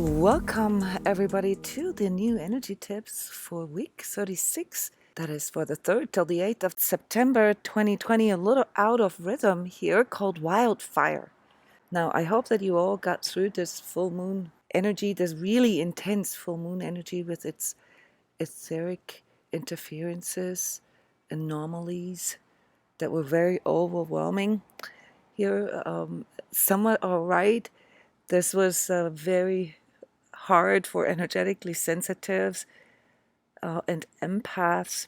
Welcome everybody to the new energy tips for week 36. That is for the 3rd till the 8th of September 2020. A little out of rhythm here called wildfire. Now, I hope that you all got through this full moon energy, this really intense full moon energy with its etheric interferences, anomalies that were very overwhelming. Here, somewhat all right. This was very hard for energetically sensitives and empaths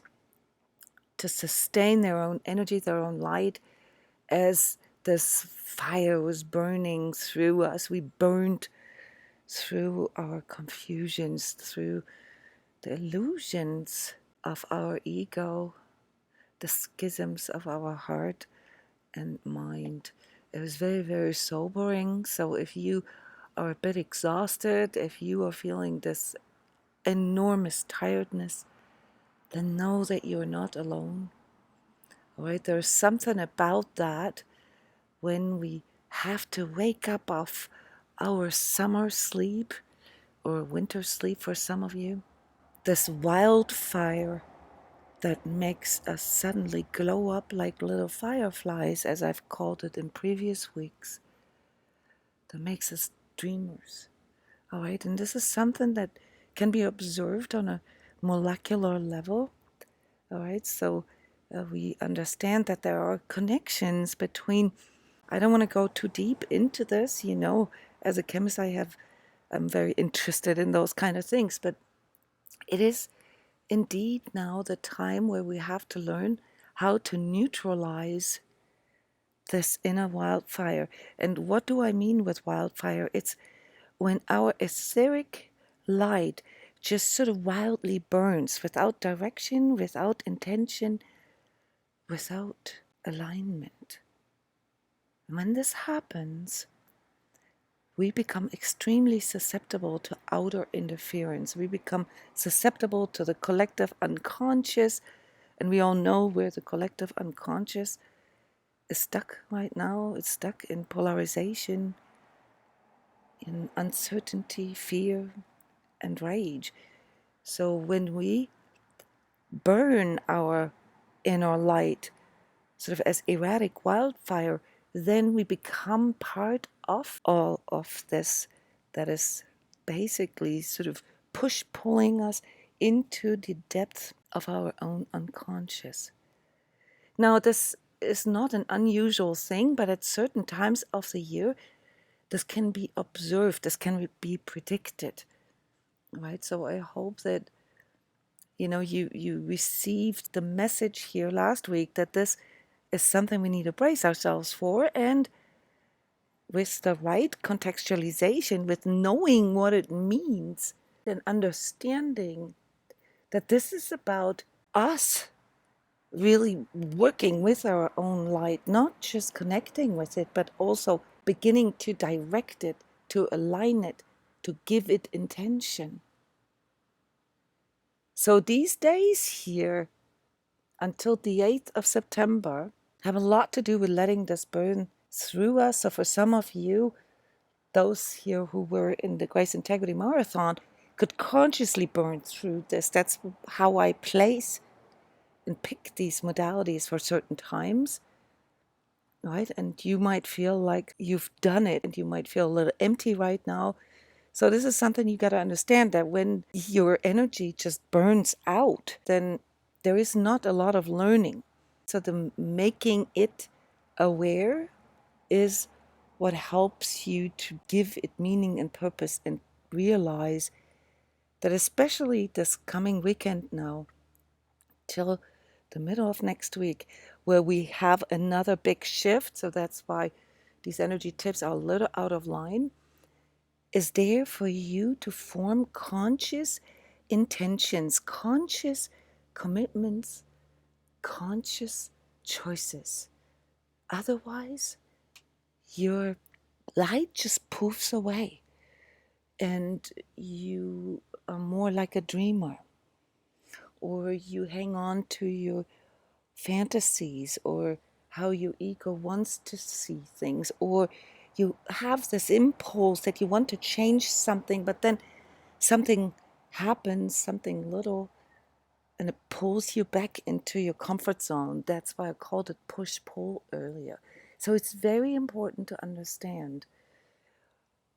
to sustain their own energy, their own light, as this fire was burning through us. We burned through our confusions, through the illusions of our ego, the schisms of our heart and mind. It was very, very sobering. So if you are a bit exhausted, if you are feeling this enormous tiredness, then know that you're not alone. All right, there's something about that when we have to wake up off our summer sleep or winter sleep for some of you. This wildfire that makes us suddenly glow up like little fireflies, as I've called it in previous weeks, that makes us dreamers. All right, and this is something that can be observed on a molecular level. All right, so we understand that there are connections between. I don't want to go too deep into this, as a chemist I'm very interested in those kind of things, but it is indeed now the time where we have to learn how to neutralize this inner wildfire. And what do I mean with wildfire? It's when our etheric light just sort of wildly burns without direction, without intention, without alignment. And when this happens, we become extremely susceptible to outer interference. We become susceptible to the collective unconscious, and we all know where the collective unconscious is stuck right now. It's stuck in polarization, in uncertainty, fear, and rage. So when we burn our inner light sort of as erratic wildfire, then we become part of all of this that is basically sort of pulling us into the depth of our own unconscious. Now, this is not an unusual thing, but at certain times of the year, this can be observed, this can be predicted, right? So I hope that you received the message here last week that this is something we need to brace ourselves for, and with the right contextualization, with knowing what it means and understanding that this is about us really working with our own light, not just connecting with it, but also beginning to direct it, to align it, to give it intention. So these days here, until the 8th of September, have a lot to do with letting this burn through us. So for some of you, those here who were in the Grace Integrity Marathon could consciously burn through this. That's how I place and pick these modalities for certain times, right? And you might feel like you've done it, and you might feel a little empty right now. So this is something you got to understand, that when your energy just burns out, then there is not a lot of learning. So the making it aware is what helps you to give it meaning and purpose, and realize that especially this coming weekend now, till the middle of next week, where we have another big shift, so that's why these energy tips are a little out of line, is there for you to form conscious intentions, conscious commitments, conscious choices. Otherwise, your light just poofs away, and you are more like a dreamer, or you hang on to your fantasies or how your ego wants to see things, or You have this impulse that you want to change something, but then something happens, something little, and it pulls you back into your comfort zone. That's why I called it push-pull earlier. So it's very important to understand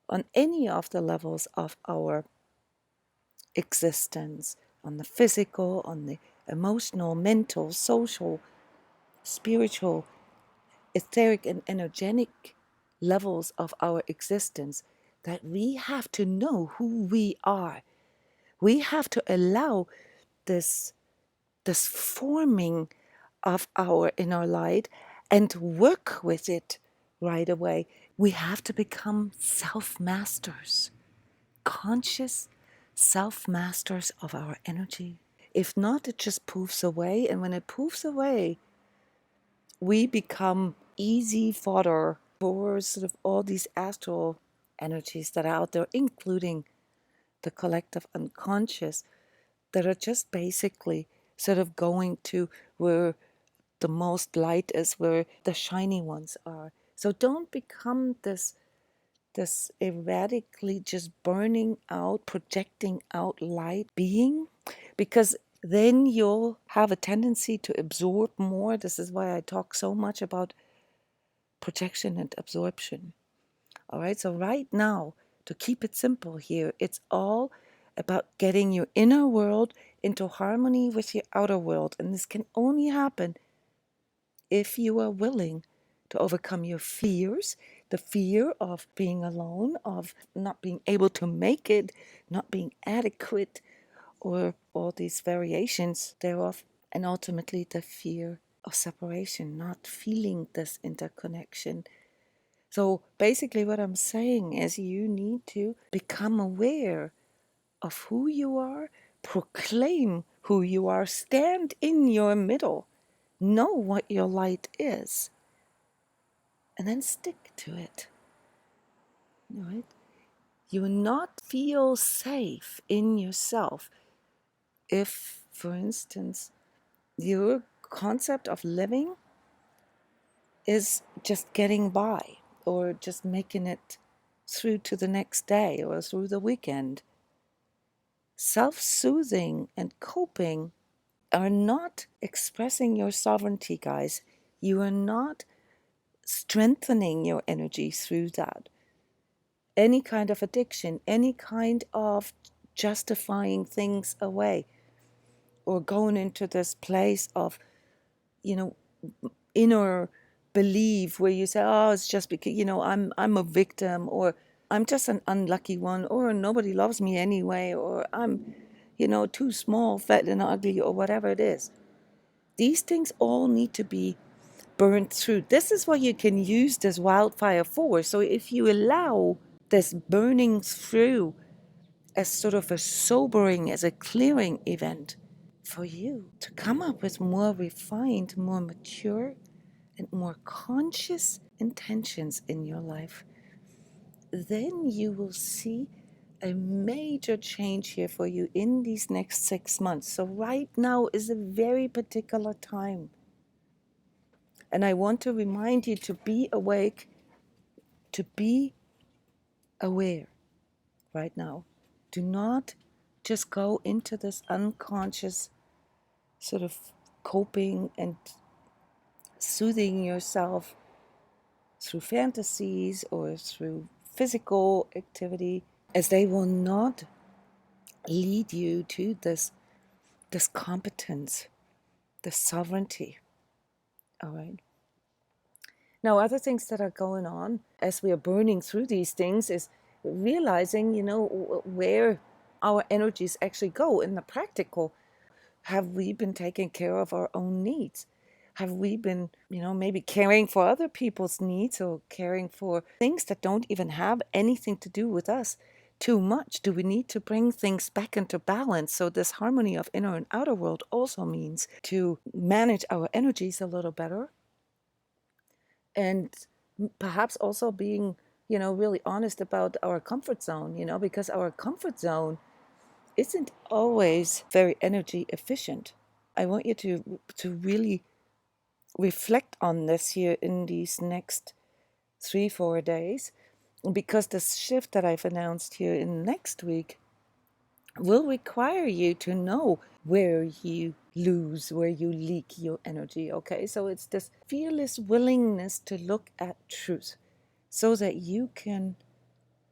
on any of the levels of our existence, on the physical, on the emotional, mental, social, spiritual, etheric, and energetic levels of our existence, that we have to know who we are. We have to allow this forming of our inner light and work with it right away. We have to become self-masters, conscious self-masters of our energy. If not, it just poofs away, and when it poofs away, we become easy fodder for sort of all these astral energies that are out there, including the collective unconscious, that are just basically sort of going to where the most light is, where the shiny ones are. So don't become this erratically just burning out, projecting out light being, because then you'll have a tendency to absorb more. This is why I talk so much about projection and absorption. All right, so right now, to keep it simple here, it's all about getting your inner world into harmony with your outer world. And this can only happen if you are willing to overcome your fears, the fear of being alone, of not being able to make it, not being adequate, or all these variations thereof, and ultimately the fear of separation, not feeling this interconnection. So basically what I'm saying is you need to become aware of who you are, proclaim who you are, stand in your middle, know what your light is, and then stick to it. Right? You will not feel safe in yourself if, for instance, your concept of living is just getting by or just making it through to the next day or through the weekend. Self-soothing and coping are not expressing your sovereignty, guys. You are not strengthening your energy through that. Any kind of addiction, any kind of justifying things away, or going into this place of, inner belief where you say, oh, it's just because, I'm a victim, or I'm just an unlucky one, or nobody loves me anyway, or I'm, too small, fat and ugly, or whatever it is. These things all need to be burned through. This is what you can use this wildfire for. So if you allow this burning through as sort of a sobering, as a clearing event for you to come up with more refined, more mature, and more conscious intentions in your life, then you will see a major change here for you in these next 6 months. So right now is a very particular time. And I want to remind you to be awake, to be aware right now. Do not just go into this unconscious sort of coping and soothing yourself through fantasies or through physical activity, as they will not lead you to this competence, this sovereignty. All right. Now, other things that are going on as we are burning through these things is realizing, where our energies actually go in the practical. Have we been taking care of our own needs? Have we been, maybe caring for other people's needs or caring for things that don't even have anything to do with us too much? Do we need to bring things back into balance? So this harmony of inner and outer world also means to manage our energies a little better, and perhaps also being, really honest about our comfort zone, because our comfort zone isn't always very energy efficient. I want you to really reflect on this here in these next 3-4 days, because the shift that I've announced here in next week will require you to know where you lose, where you leak your energy. Okay, so it's this fearless willingness to look at truth so that you can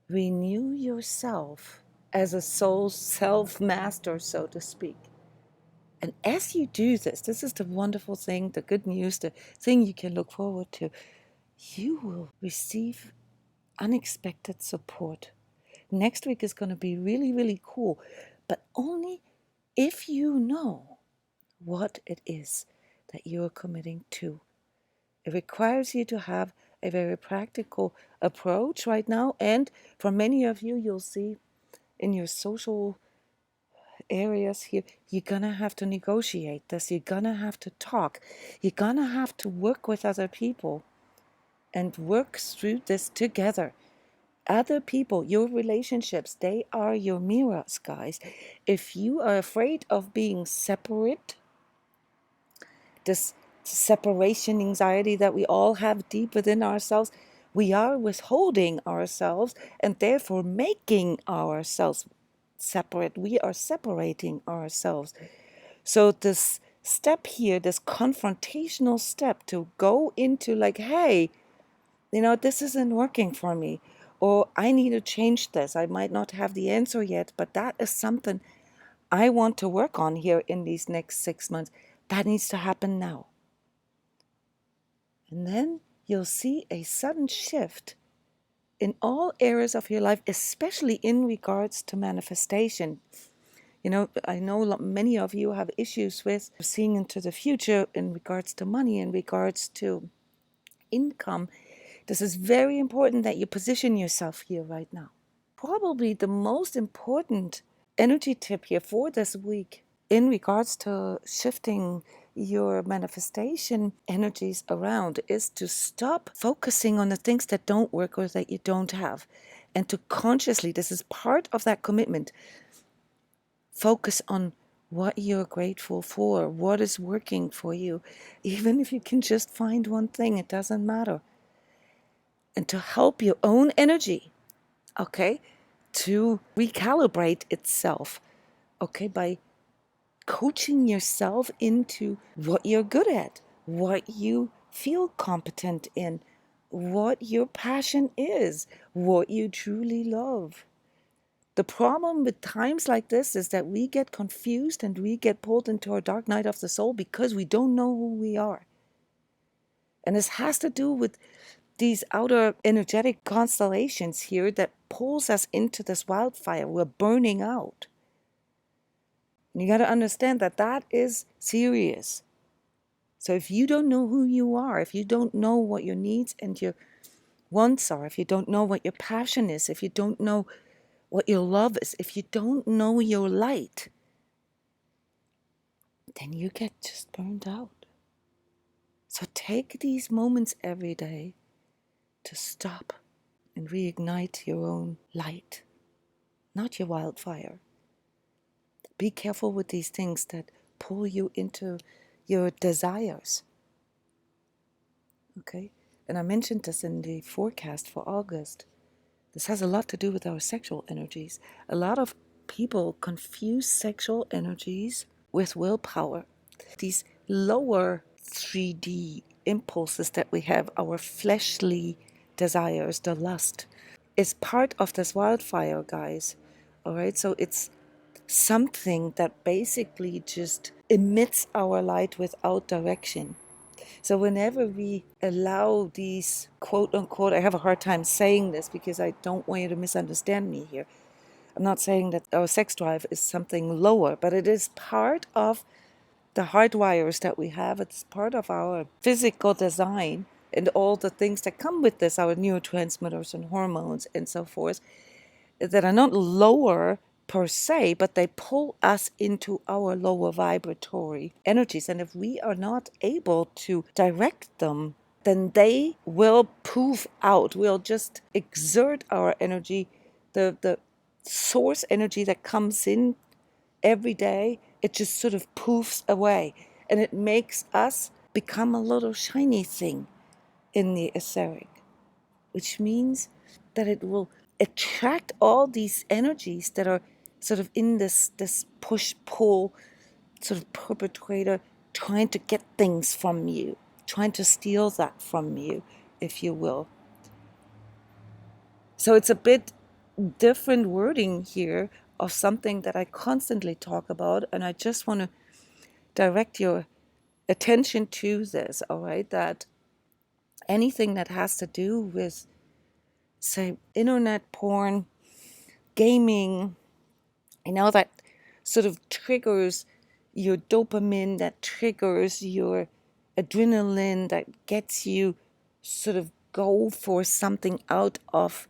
renew yourself as a soul self-master, so to speak. And as you do this, this is the wonderful thing, the good news, the thing you can look forward to. You will receive unexpected support. Next week is going to be really, really cool, but only if you know what it is that you are committing to. It requires you to have a very practical approach right now. And for many of you, you'll see in your social areas here, you're going to have to negotiate this. You're going to have to talk. You're going to have to work with other people and work through this together. Other people, your relationships, they are your mirrors, guys. If you are afraid of being separate, this separation anxiety that we all have deep within ourselves, we are withholding ourselves and therefore making ourselves separate. We are separating ourselves. So this step here, this confrontational step to go into like, hey, this isn't working for me, or I need to change this. I might not have the answer yet, but that is something I want to work on here in these next 6 months. That needs to happen now. And then you'll see a sudden shift in all areas of your life, especially in regards to manifestation. I know many of you have issues with seeing into the future in regards to money, in regards to income. This is very important that you position yourself here right now. Probably the most important energy tip here for this week in regards to shifting your manifestation energies around is to stop focusing on the things that don't work or that you don't have, and to consciously, this is part of that commitment, focus on what you're grateful for, what is working for you. Even if you can just find one thing, it doesn't matter. And to help your own energy, okay, to recalibrate itself, okay, by coaching yourself into what you're good at, what you feel competent in, what your passion is, what you truly love. The problem with times like this is that we get confused and we get pulled into our dark night of the soul because we don't know who we are. And this has to do with these outer energetic constellations here that pulls us into this wildfire. We're burning out. And you got to understand that that is serious. So if you don't know who you are, if you don't know what your needs and your wants are, if you don't know what your passion is, if you don't know what your love is, if you don't know your light, then you get just burned out. So take these moments every day to stop and reignite your own light, not your wildfire. Be careful with these things that pull you into your desires. Okay? And I mentioned this in the forecast for August. This has a lot to do with our sexual energies. A lot of people confuse sexual energies with willpower. These lower 3D impulses that we have, our fleshly desires, the lust, is part of this wildfire, guys. All right? So it's something that basically just emits our light without direction. So whenever we allow these quote unquote, I have a hard time saying this because I don't want you to misunderstand me here. I'm not saying that our sex drive is something lower, but it is part of the hardwires that we have. It's part of our physical design and all the things that come with this, our neurotransmitters and hormones and so forth, that are not lower per se, but they pull us into our lower vibratory energies. And if we are not able to direct them, then they will poof out. We'll just exert our energy, the source energy that comes in every day, it just sort of poofs away. And it makes us become a little shiny thing in the etheric. which means that it will attract all these energies that are sort of in this push-pull sort of perpetrator, trying to get things from you, trying to steal that from you, if you will. So it's a bit different wording here of something that I constantly talk about, and I just want to direct your attention to this, all right? That anything that has to do with, say, internet porn, gaming, that sort of triggers your dopamine, that triggers your adrenaline, that gets you sort of go for something out of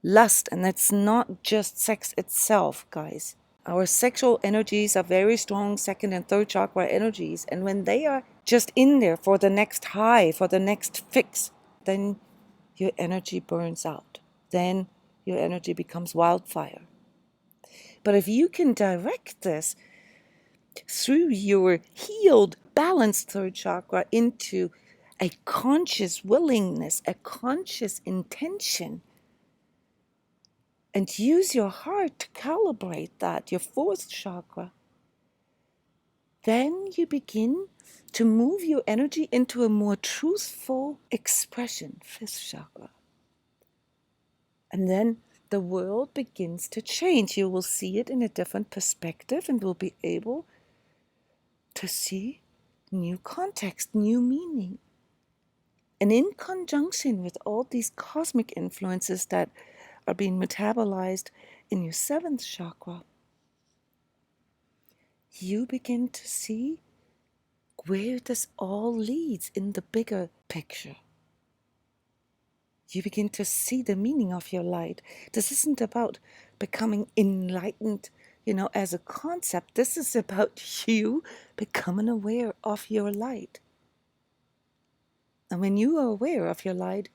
lust. And that's not just sex itself, guys. Our sexual energies are very strong second and third chakra energies. And when they are just in there for the next high, for the next fix, then your energy burns out. Then your energy becomes wildfire. But if you can direct this through your healed, balanced third chakra into a conscious willingness, a conscious intention, and use your heart to calibrate that, your fourth chakra, then you begin to move your energy into a more truthful expression, fifth chakra. And then the world begins to change. You will see it in a different perspective and will be able to see new context, new meaning. And in conjunction with all these cosmic influences that are being metabolized in your seventh chakra, you begin to see where this all leads in the bigger picture. You begin to see the meaning of your light. This isn't about becoming enlightened, as a concept. This is about you becoming aware of your light. And when you are aware of your light,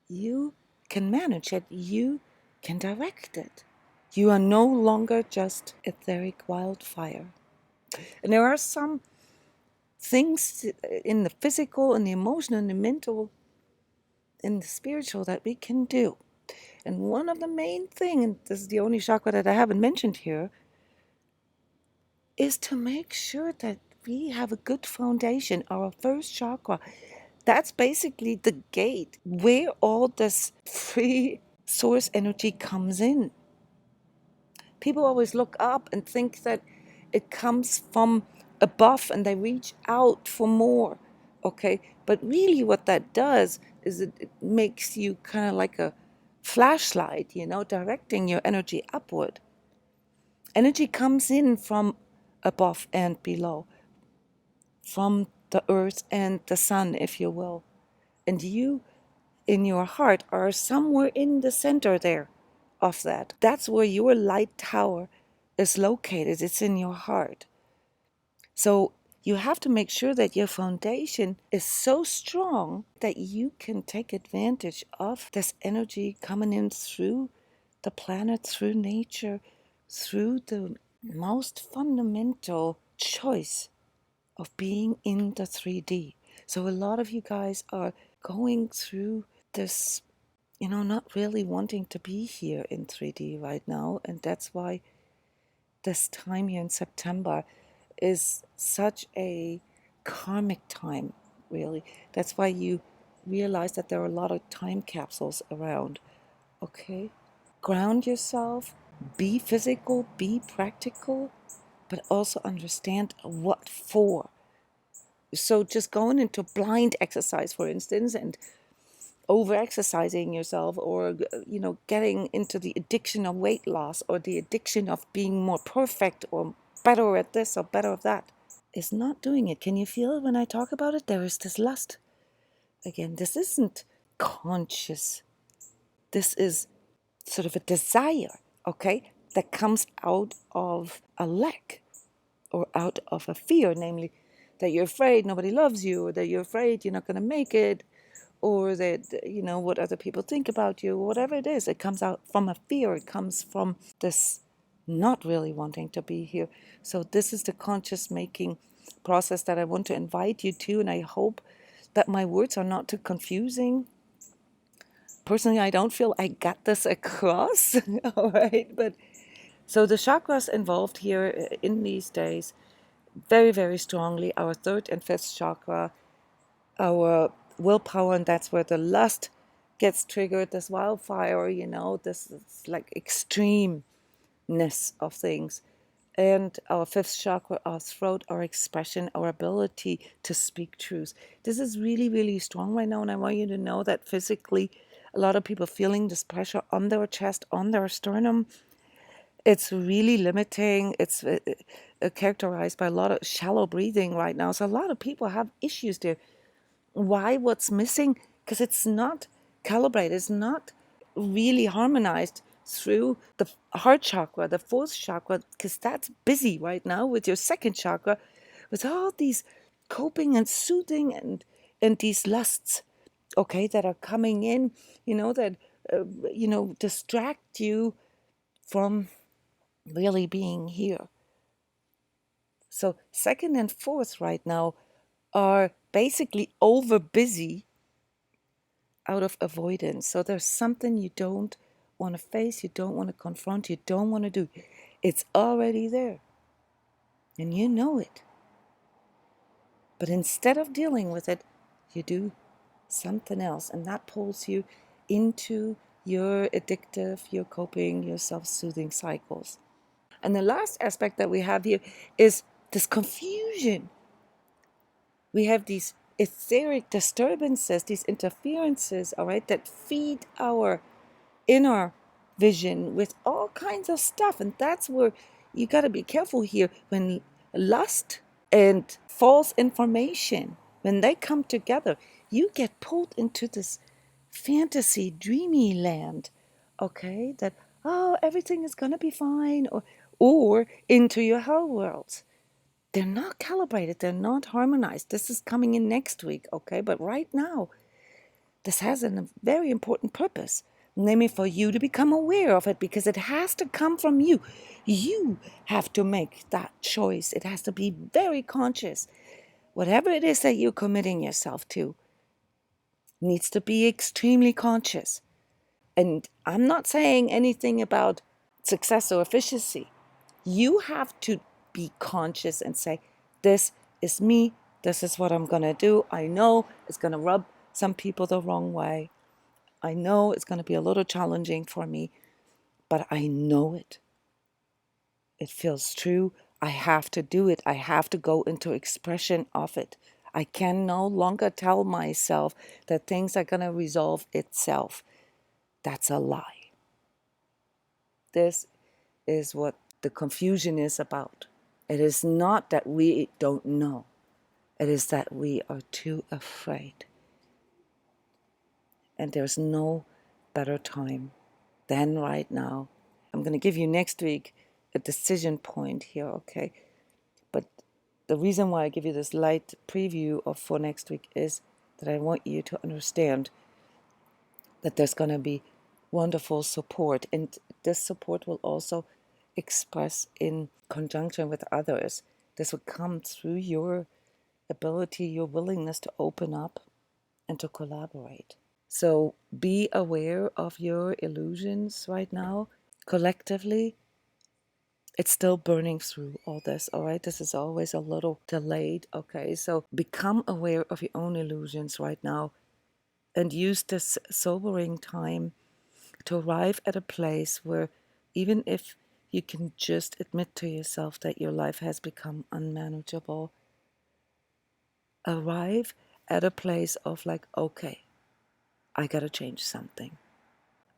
you can manage it. You can direct it. You are no longer just etheric wildfire. And there are some things in the physical and the emotional and the mental and the spiritual that we can do. And one of the main things, and this is the only chakra that I haven't mentioned here, is to make sure that we have a good foundation, our first chakra. That's basically the gate where all this free source energy comes in. People always look up and think that it comes from above and they reach out for more, okay? But really what that does is it makes you kind of like a flashlight, directing your energy upward. Energy comes in from above and below, from the earth and the sun, if you will. And you, in your heart, are somewhere in the center there of that. That's where your light tower is located. It's in your heart. So you have to make sure that your foundation is so strong that you can take advantage of this energy coming in through the planet, through nature, through the most fundamental choice of being in the 3D. So a lot of you guys are going through this, not really wanting to be here in 3D right now. And that's why this time here in September is such a karmic time, really. That's why you realize that there are a lot of time capsules around, okay? Ground yourself, be physical, be practical, but also understand what for. So just going into blind exercise, for instance, and over-exercising yourself, or getting into the addiction of weight loss, or the addiction of being more perfect or better at this or better at that, is not doing it. Can you feel it when I talk about it? There is this lust. Again, this isn't conscious. This is sort of a desire, okay, that comes out of a lack or out of a fear, namely that you're afraid nobody loves you, or that you're afraid you're not going to make it, or that, what other people think about you, whatever it is. It comes out from a fear. It comes from this not really wanting to be here. So this is the conscious making process that I want to invite you to, and I hope that my words are not too confusing. personally, I don't feel I got this across. All right. But so the chakras involved here in these days, very, very strongly, our third and fifth chakra, our willpower, and that's where the lust gets triggered, this wildfire, this is like extremeness of things. And our fifth chakra, our throat, our expression, our ability to speak truth. This is really, really strong right now. And I want you to know that physically, a lot of people feeling this pressure on their chest, on their sternum. It's really limiting. It's characterized by a lot of shallow breathing right now. So a lot of people have issues there. Why? What's missing? Because it's not calibrated. It's not really harmonized through the heart chakra, the fourth chakra, because that's busy right now with your second chakra, with all these coping and soothing and these lusts, okay, that are coming in, that distract you from really being here. So second and fourth right now are basically over busy out of avoidance. So there's something you don't want to face, you don't want to confront, you don't want to do. It's already there. And you know it. But instead of dealing with it, you do something else. And that pulls you into your addictive, your coping, your self-soothing cycles. And the last aspect that we have here is this confusion. We have these etheric disturbances, these interferences, all right, that feed our inner vision with all kinds of stuff. And that's where you got to be careful here. When lust and false information, when they come together, you get pulled into this fantasy, dreamy land, okay, that, oh, everything is going to be fine, or into your hell worlds. They're not calibrated, they're not harmonized. This is coming in next week, okay? But right now, this has a very important purpose, namely for you to become aware of it, because it has to come from you. You have to make that choice. It has to be very conscious. Whatever it is that you're committing yourself to needs to be extremely conscious. And I'm not saying anything about success or efficiency. You have to be conscious and say, this is me, this is what I'm going to do. I know it's going to rub some people the wrong way. I know it's going to be a little challenging for me, but I know it. It feels true. I have to do it. I have to go into expression of it. I can no longer tell myself that things are going to resolve itself. That's a lie. This is what the confusion is about. It is not that we don't know. It is that we are too afraid. And there's no better time than right now. I'm going to give you next week a decision point here, okay? But the reason why I give you this light preview for next week is that I want you to understand that there's going to be wonderful support. And this support will also express in conjunction with others. This will come through your ability, your willingness to open up and to collaborate. So be aware of your illusions right now. Collectively, it's still burning through all this, all right? This is always a little delayed, okay? So become aware of your own illusions right now and use this sobering time to arrive at a place where even if you can just admit to yourself that your life has become unmanageable, arrive at a place of like, okay, I gotta change something.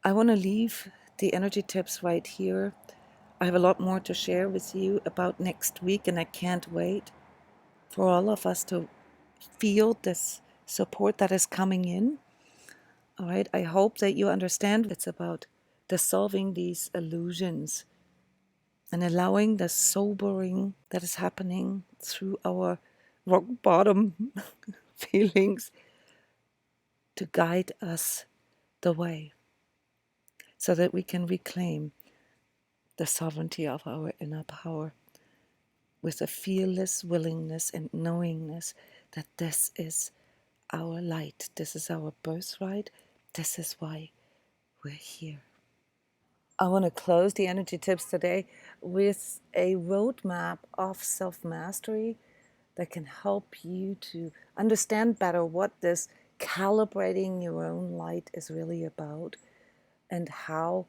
I want to leave the energy tips right here. I have a lot more to share with you about next week, and I can't wait for all of us to feel this support that is coming in. All right, I hope that you understand it's about dissolving these illusions and allowing the sobering that is happening through our rock bottom feelings to guide us the way so that we can reclaim the sovereignty of our inner power with a fearless willingness and knowingness that this is our light, this is our birthright, this is why we're here. I want to close the energy tips today with a roadmap of self-mastery that can help you to understand better what this calibrating your own light is really about and how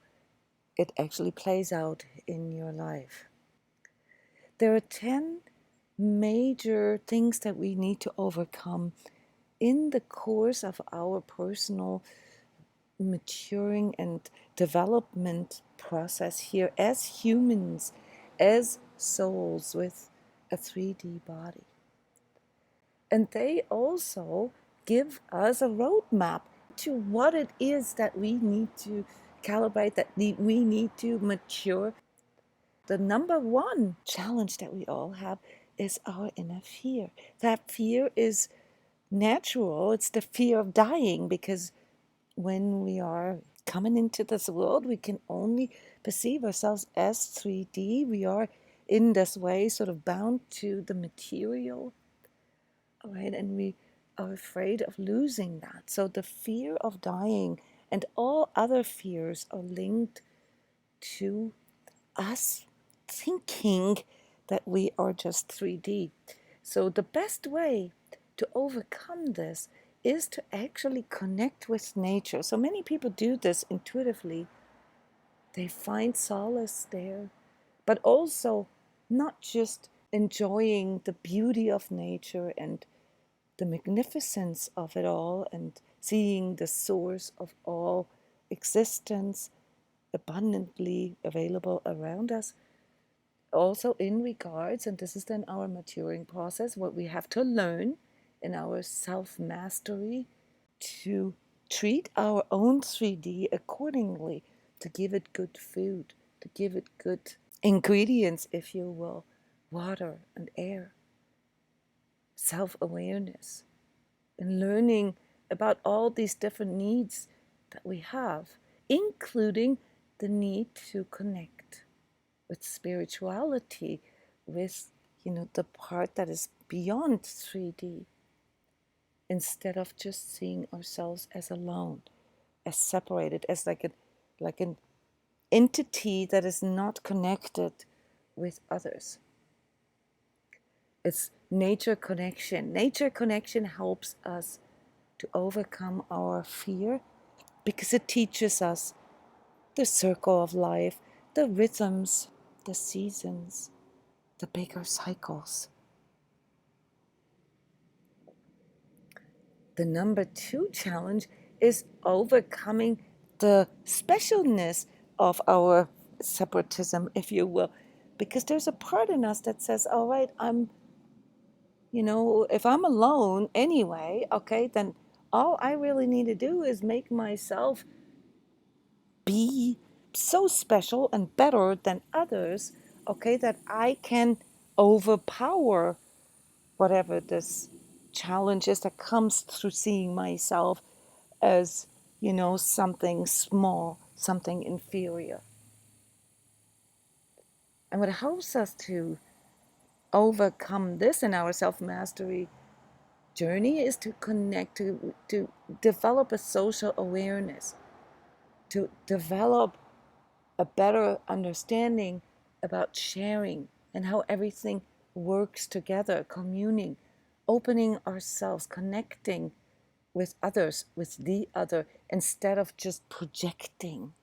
it actually plays out in your life. There are 10 major things that we need to overcome in the course of our personal maturing and development process here as humans, as souls with a 3D body. And they also give us a roadmap to what it is that we need to calibrate, that we need to mature. The number one challenge that we all have is our inner fear. That fear is natural. It's the fear of dying, because when we are coming into this world, we can only perceive ourselves as 3D. We are in this way sort of bound to the material, right? And we are afraid of losing that. So the fear of dying and all other fears are linked to us thinking that we are just 3D. So the best way to overcome this is to actually connect with nature. So many people do this intuitively. They find solace there, but also not just enjoying the beauty of nature and the magnificence of it all and seeing the source of all existence abundantly available around us. Also, in regards, and this is then our maturing process, what we have to learn in our self mastery to treat our own 3D accordingly, to give it good food, to give it good ingredients, if you will, water and air, self awareness, and learning about all these different needs that we have, including the need to connect with spirituality, with the part that is beyond 3D, instead of just seeing ourselves as alone, as separated, as like an entity that is not connected with others. It's nature connection. Nature connection helps us to overcome our fear because it teaches us the circle of life, the rhythms, the seasons, the bigger cycles. The number two challenge is overcoming the specialness of our separatism, if you will, because there's a part in us that says, all right, if I'm alone anyway, okay, then all I really need to do is make myself be so special and better than others, okay, that I can overpower whatever this challenge is that comes through seeing myself as, something small, something inferior. And what helps us to overcome this in our self-mastery journey is to connect, to develop a social awareness, to develop a better understanding about sharing and how everything works together, communing, opening ourselves, connecting with others, with the other, instead of just projecting.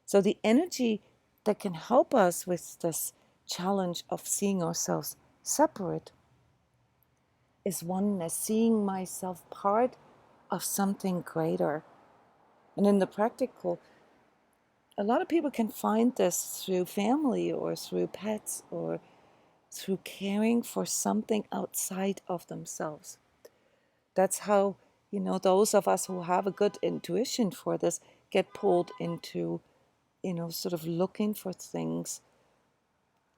So the energy that can help us with this challenge of seeing ourselves separate is oneness, seeing myself part of something greater. And in the practical, a lot of people can find this through family or through pets or through caring for something outside of themselves. That's how, those of us who have a good intuition for this get pulled into, sort of looking for things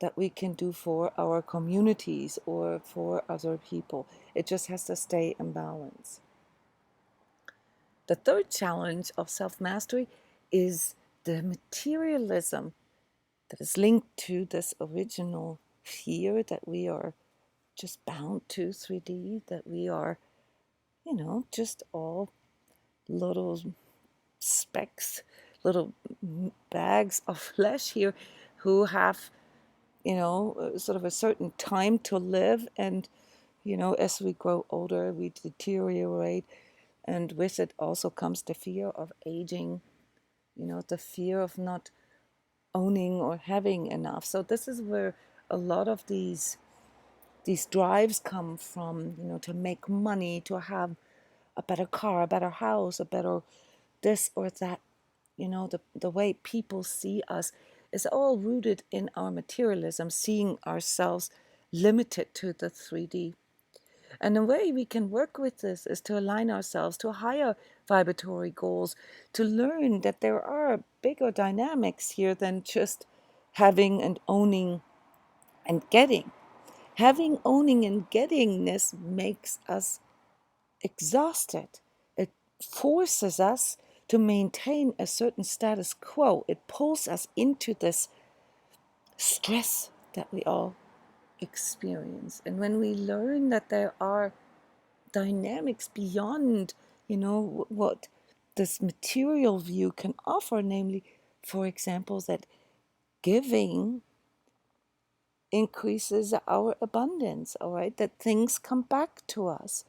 that we can do for our communities or for other people. It just has to stay in balance. The third challenge of self-mastery is the materialism that is linked to this original fear that we are just bound to 3D, that we are, just all little specks, little bags of flesh here who have, sort of a certain time to live. And, as we grow older, we deteriorate. And with it also comes the fear of aging, the fear of not owning or having enough. So this is where a lot of these drives come from, to make money, to have a better car, a better house, a better this or that. The way people see us is all rooted in our materialism, seeing ourselves limited to the 3D. And the way we can work with this is to align ourselves to higher vibratory goals, to learn that there are bigger dynamics here than just having and owning and getting. Having, owning, and gettingness makes us exhausted. It forces us to maintain a certain status quo. It pulls us into this stress that we all experience. And when we learn that there are dynamics beyond, what this material view can offer, namely, for example, that giving increases our abundance, all right, that things come back to us,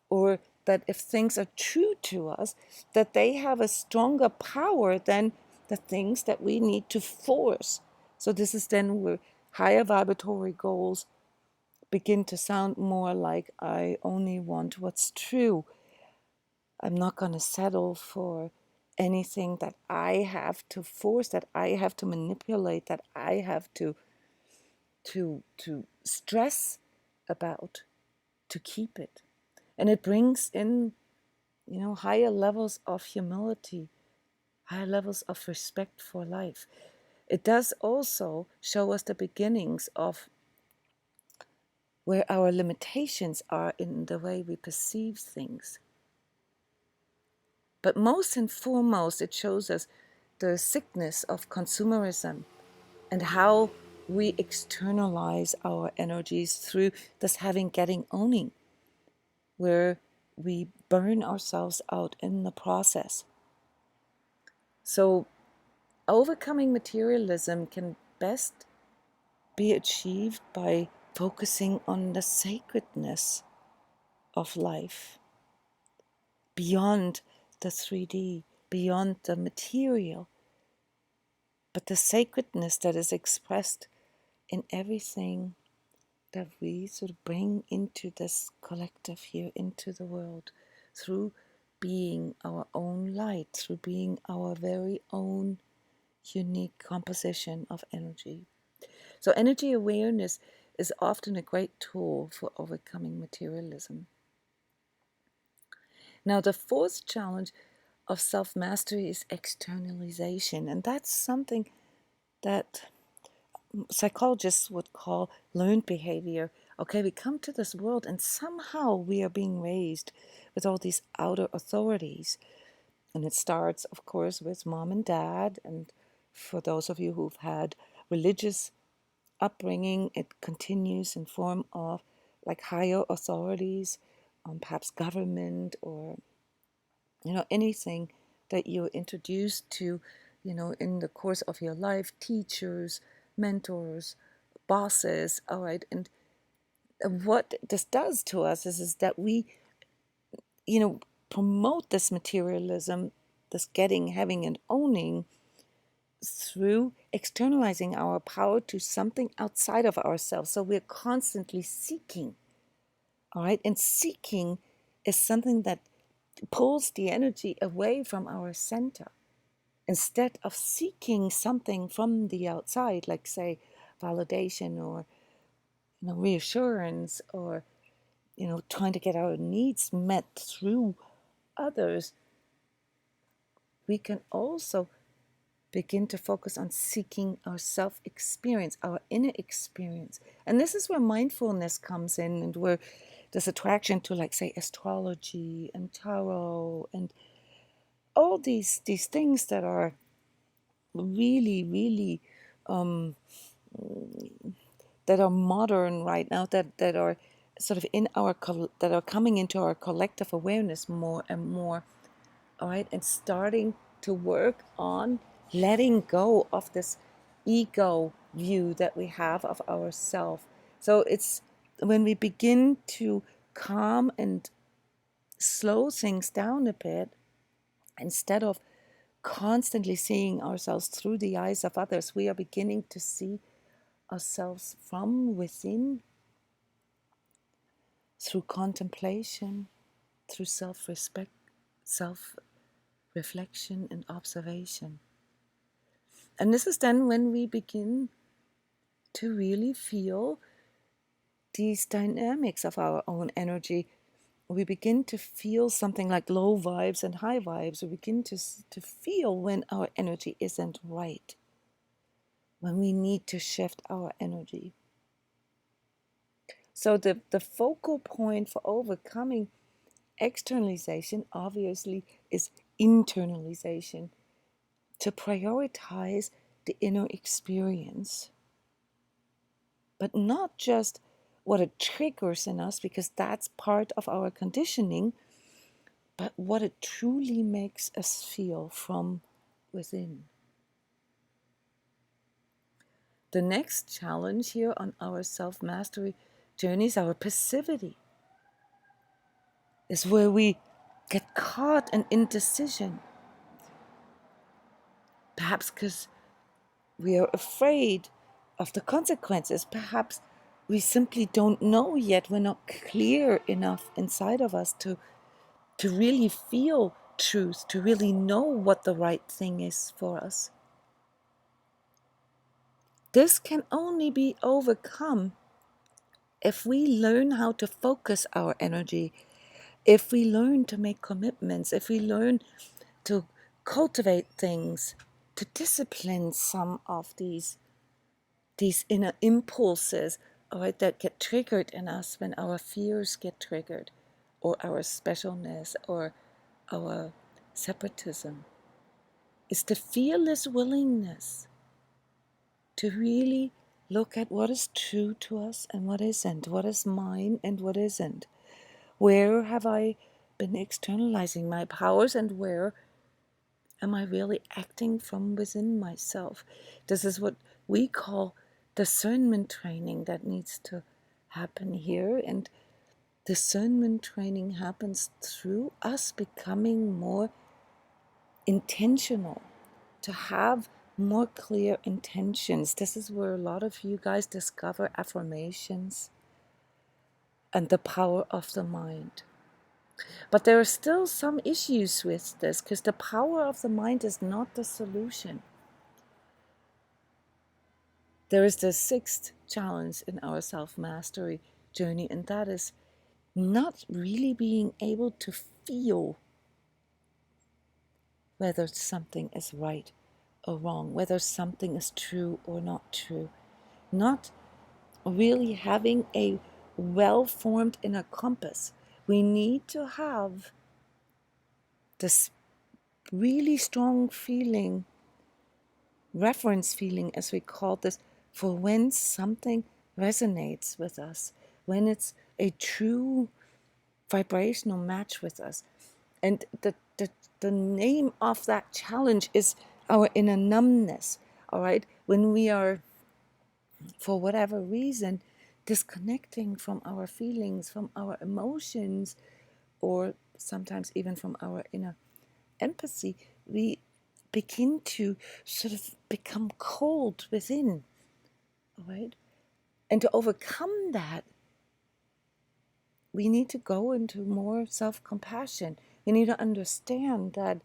or that if things are true to us, that they have a stronger power than the things that we need to force. So this is then where higher vibratory goals begin to sound more like, I only want what's true. I'm not going to settle for anything that I have to force, that I have to manipulate, that I have to stress about to keep it. And it brings in, higher levels of humility, higher levels of respect for life. It does also show us the beginnings of where our limitations are in the way we perceive things. But most and foremost, it shows us the sickness of consumerism and how we externalize our energies through this having, getting, owning, where we burn ourselves out in the process. So overcoming materialism can best be achieved by focusing on the sacredness of life, beyond the 3D, beyond the material, but the sacredness that is expressed in everything that we sort of bring into this collective here, into the world, through being our own light, through being our very own unique composition of energy. So energy awareness is often a great tool for overcoming materialism. Now, the fourth challenge of self-mastery is externalization, and that's something that psychologists would call learned behavior. Okay, we come to this world and somehow we are being raised with all these outer authorities. And it starts, of course, with mom and dad. And for those of you who've had religious upbringing, it continues in form of like higher authorities, perhaps government, or anything that you're introduced to, in the course of your life, teachers, mentors, bosses, all right. And what this does to us is that we, promote this materialism, this getting, having, and owning through externalizing our power to something outside of ourselves. So we're constantly seeking, all right? And seeking is something that pulls the energy away from our center. Instead of seeking something from the outside, like, say, validation or reassurance, or trying to get our needs met through others, we can also begin to focus on seeking our self-experience, our inner experience. And this is where mindfulness comes in, and where this attraction to, like, say, astrology and tarot and all these things that are really, really that are modern right now, that are sort of in our that are coming into our collective awareness more and more, all right, and starting to work on letting go of this ego view that we have of ourselves. So it's when we begin to calm and slow things down a bit, instead of constantly seeing ourselves through the eyes of others, we are beginning to see ourselves from within through contemplation, through self-respect, self-reflection and observation. And this is then when we begin to really feel these dynamics of our own energy. We begin to feel something like low vibes and high vibes. We begin to feel when our energy isn't right, when we need to shift our energy. So the focal point for overcoming externalization obviously is internalization, to prioritize the inner experience, but not just what it triggers in us, because that's part of our conditioning, but what it truly makes us feel from within. The next challenge here on our self-mastery journey is our passivity. Is where we get caught in indecision. Perhaps because we are afraid of the consequences. Perhaps we simply don't know yet. We're not clear enough inside of us to really feel truth, to really know what the right thing is for us. This can only be overcome if we learn how to focus our energy, if we learn to make commitments, if we learn to cultivate things, to discipline some of these inner impulses, all right, that get triggered in us when our fears get triggered, or our specialness, or our separatism. It's the fearless willingness to really look at what is true to us and what isn't, what is mine and what isn't. Where have I been externalizing my powers, and where am I really acting from within myself? This is what we call discernment training that needs to happen here. And discernment training happens through us becoming more intentional, to have more clear intentions. This is where a lot of you guys discover affirmations and the power of the mind. But there are still some issues with this, because the power of the mind is not the solution. There is the sixth challenge in our self-mastery journey, and that is not really being able to feel whether something is right or wrong, whether something is true or not true. Not really having a well-formed inner compass. We need to have this really strong feeling, reference feeling as we call this, for when something resonates with us, when it's a true vibrational match with us. And the name of that challenge is our inner numbness, all right? When we are, for whatever reason, disconnecting from our feelings, from our emotions, or sometimes even from our inner empathy, we begin to sort of become cold within, all right? And to overcome that, we need to go into more self-compassion. We need to understand that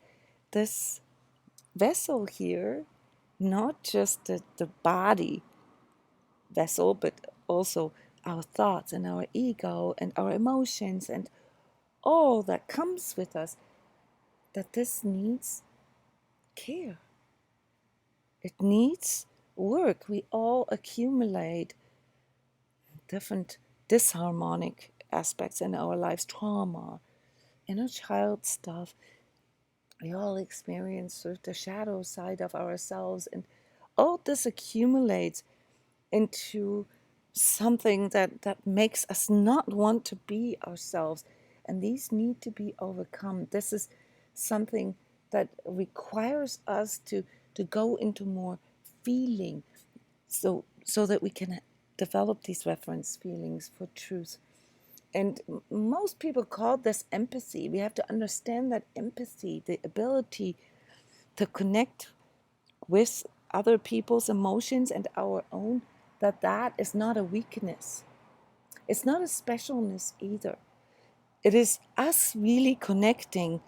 this vessel here, not just the body vessel, but also our thoughts and our ego and our emotions and all that comes with us, that this needs care. It needs work. We all accumulate different disharmonic aspects in our lives, trauma, inner child stuff. We all experience sort of the shadow side of ourselves, and all this accumulates into something that makes us not want to be ourselves. And these need to be overcome. This is something that requires us to go into more feeling, so that we can develop these reference feelings for truth. And most people call this empathy. We have to understand that empathy, the ability to connect with other people's emotions and our own, that is not a weakness. It's not a specialness either. It is us really connecting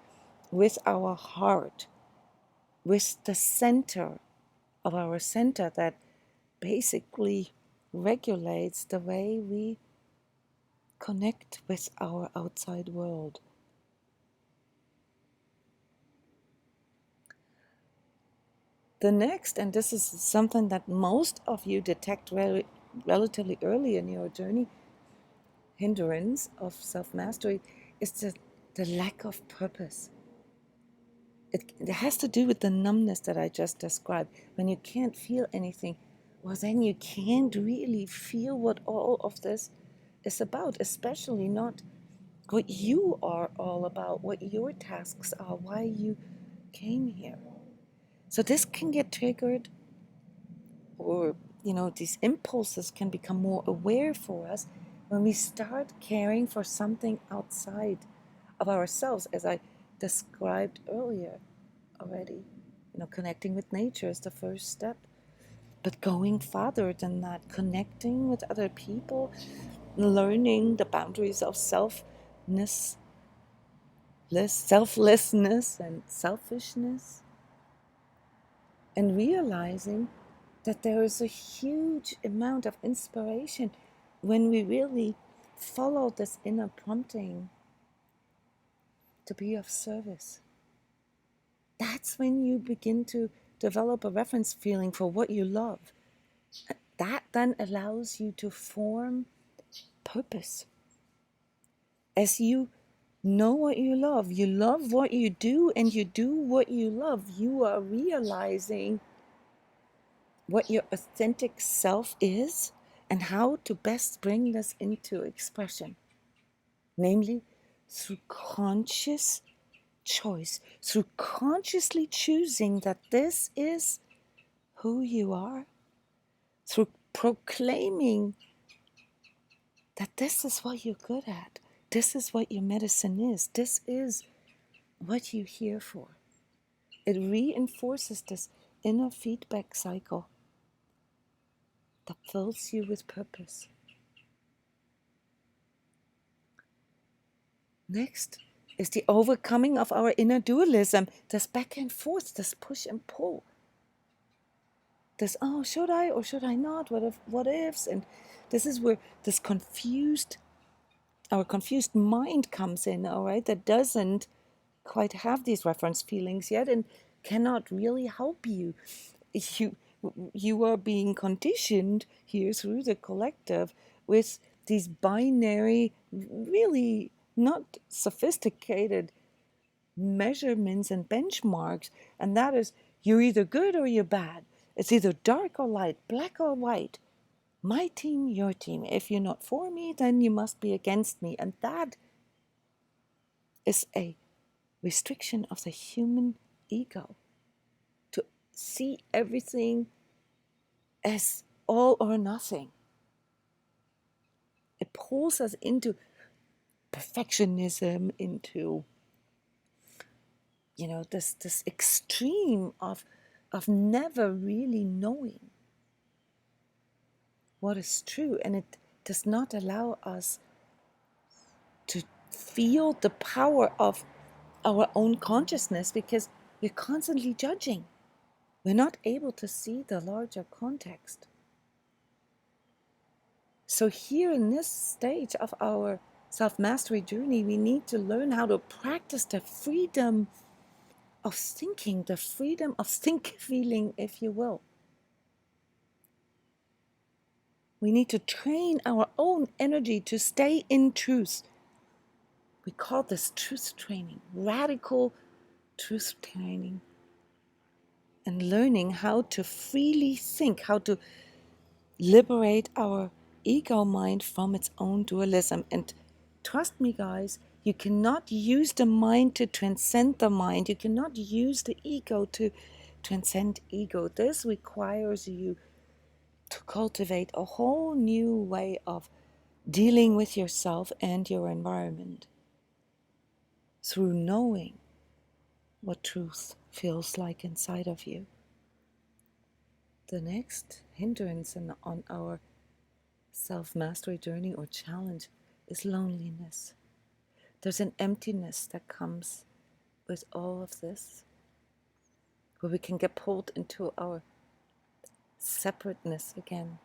with our heart, with the center of our center that basically regulates the way we connect with our outside world. The next, and this is something that most of you detect relatively early in your journey, hindrance of self-mastery, is the lack of purpose. It has to do with the numbness that I just described. When you can't feel anything, well, then you can't really feel what all of this is about, especially not what you are all about, what your tasks are, why you came here. So this can get triggered, or these impulses can become more aware for us when we start caring for something outside of ourselves, as I described earlier already. Connecting with nature is the first step, but going farther than that, connecting with other people, learning the boundaries of selflessness and selfishness, and realizing that there is a huge amount of inspiration when we really follow this inner prompting to be of service. That's when you begin to develop a reference feeling for what you love. That then allows you to form purpose. As you know what you love what you do, and you do what you love, you are realizing what your authentic self is and how to best bring this into expression. Namely, through conscious choice, through consciously choosing that this is who you are, through proclaiming that this is what you're good at, this is what your medicine is, this is what you're here for. It reinforces this inner feedback cycle that fills you with purpose. Next is the overcoming of our inner dualism, this back and forth, this push and pull. This, oh, should I or should I not? What ifs? And this is where our confused mind comes in, all right, that doesn't quite have these reference feelings yet and cannot really help you. You are being conditioned here through the collective with these binary, really not sophisticated measurements and benchmarks, and that is, you're either good or you're bad. It's either dark or light, black or white. My team, your team. If you're not for me, then you must be against me. And that is a restriction of the human ego, to see everything as all or nothing. It pulls us into perfectionism, into this extreme of never really knowing what is true, and it does not allow us to feel the power of our own consciousness, because we're constantly judging. We're not able to see the larger context. So here in this stage of our self-mastery journey, we need to learn how to practice the freedom of thinking, the freedom of feeling, if you will. We need to train our own energy to stay in truth. We call this truth training, radical truth training, and learning how to freely think, how to liberate our ego mind from its own dualism. And trust me, guys, You cannot use the mind to transcend the mind. You cannot use the ego to transcend ego. This requires you to cultivate a whole new way of dealing with yourself and your environment through knowing what truth feels like inside of you. The next hindrance on our self-mastery journey or challenge is loneliness. There's an emptiness that comes with all of this, where we can get pulled into our separateness again.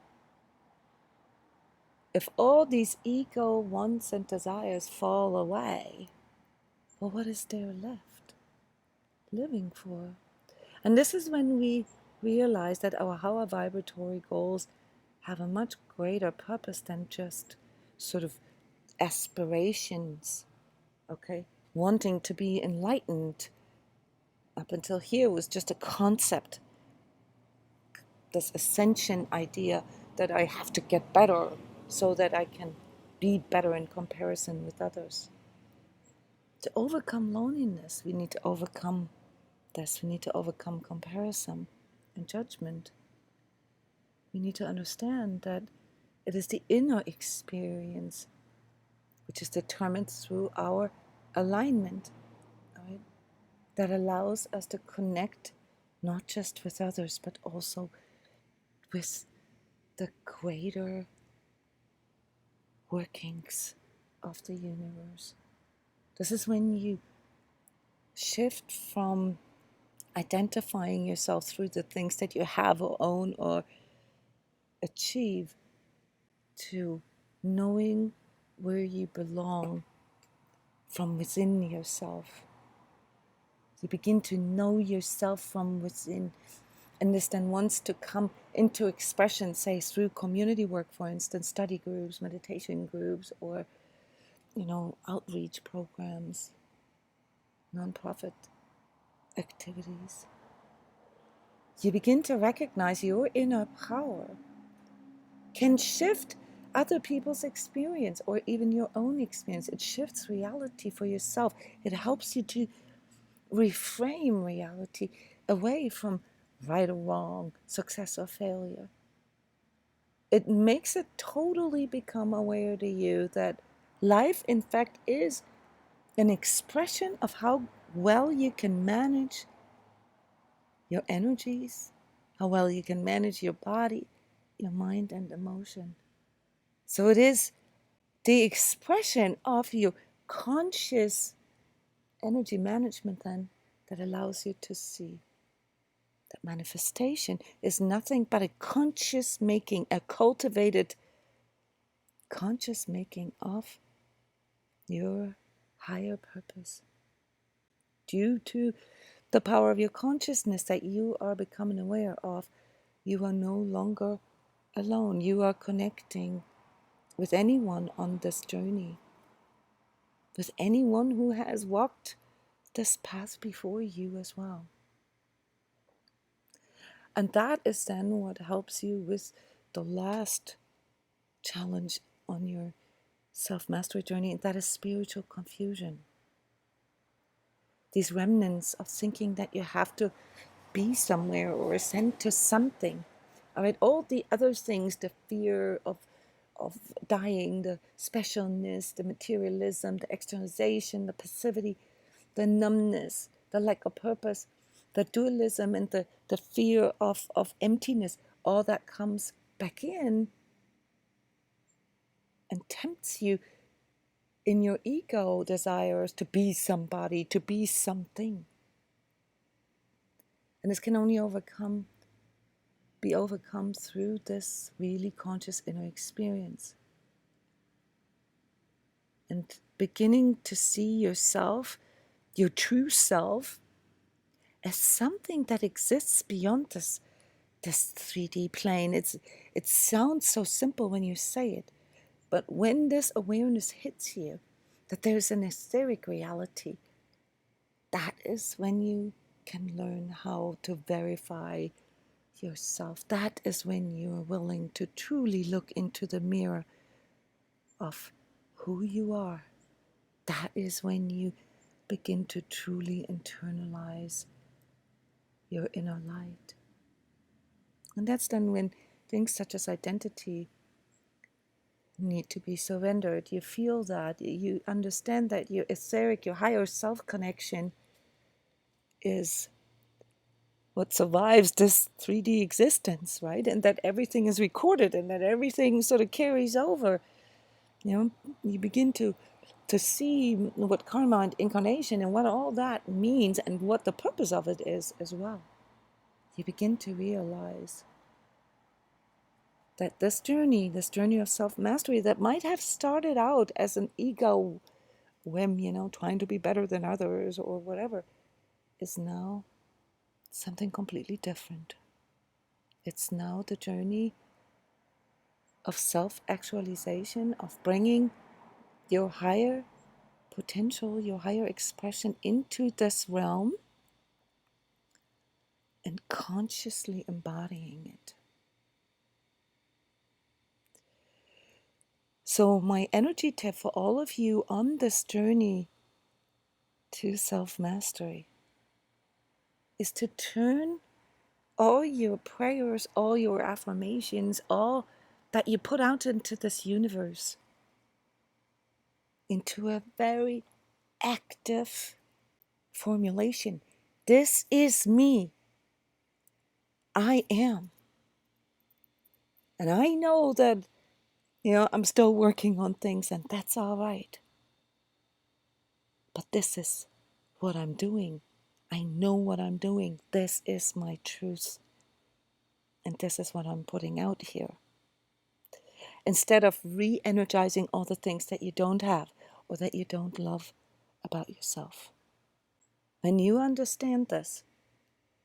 If all these ego wants and desires fall away, well, what is there left living for? And this is when we realize that our higher vibratory goals have a much greater purpose than just sort of aspirations, okay? Wanting to be enlightened up until here was just a concept, this ascension idea that I have to get better so that I can be better in comparison with others. To overcome loneliness, we need to overcome this. We need to overcome comparison and judgment. We need to understand that it is the inner experience which is determined through our alignment, right, that allows us to connect not just with others, but also with the greater workings of the universe. This is when you shift from identifying yourself through the things that you have or own or achieve to knowing where you belong from within yourself. You begin to know yourself from within. And this then wants to come into expression, say through community work, for instance, study groups, meditation groups, or, outreach programs, nonprofit activities. You begin to recognize your inner power can shift other people's experience or even your own experience. It shifts reality for yourself. It helps you to reframe reality away from right or wrong, success or failure. It makes it totally become aware to you that life, in fact, is an expression of how well you can manage your energies, how well you can manage your body, your mind, and emotion. So it is the expression of your conscious energy management then that allows you to see that manifestation is nothing but a conscious making, a cultivated conscious making of your higher purpose. Due to the power of your consciousness that you are becoming aware of, you are no longer alone. You are connecting with anyone on this journey, with anyone who has walked this path before you as well. And that is then what helps you with the last challenge on your self-mastery journey, and that is spiritual confusion. These remnants of thinking that you have to be somewhere or ascend to something. All right, all the other things, the fear of dying, the specialness, the materialism, the externalization, the passivity, the numbness, the lack of purpose, the dualism, and the fear of emptiness, all that comes back in and tempts you in your ego desires to be somebody, to be something. And this can only be overcome through this really conscious inner experience. And beginning to see yourself, your true self, as something that exists beyond this 3D plane. It sounds so simple when you say it, but when this awareness hits you, that there's an etheric reality, that is when you can learn how to verify yourself. That is when you're willing to truly look into the mirror of who you are That is when you begin to truly internalize your inner light. And that's then when things such as identity need to be surrendered. You feel that, you understand that your etheric, your higher self connection is what survives this 3D existence, right? And that everything is recorded and that everything sort of carries over. You begin to see what karma and incarnation and what all that means and what the purpose of it is as well. You begin to realize that this journey of self-mastery that might have started out as an ego whim, trying to be better than others or whatever, is now something completely different. It's now the journey of self-actualization, of bringing your higher potential, your higher expression into this realm and consciously embodying it. So my energy tip for all of you on this journey to self-mastery is to turn all your prayers, all your affirmations, all that you put out into this universe into a very active formulation. This is me. I am. And I know that, I'm still working on things, and that's all right. But this is what I'm doing. I know what I'm doing. This is my truth. And this is what I'm putting out here. Instead of re-energizing all the things that you don't have or that you don't love about yourself. When you understand this,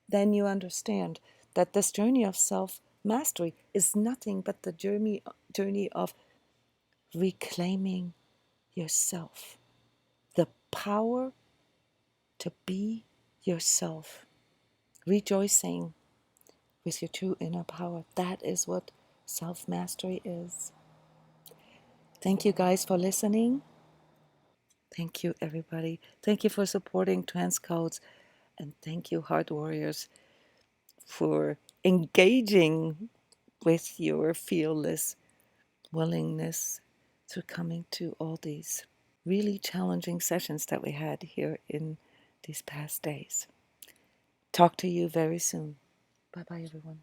then you understand that this journey of self-mastery is nothing but the journey of reclaiming yourself. The power to be yourself. Rejoicing with your true inner power. That is what self-mastery is. Thank you guys for listening. Thank you, everybody. Thank you for supporting transCODES. And thank you, Heart Warriors, for engaging with your fearless willingness to coming to all these really challenging sessions that we had here in these past days. Talk to you very soon. Bye-bye, everyone.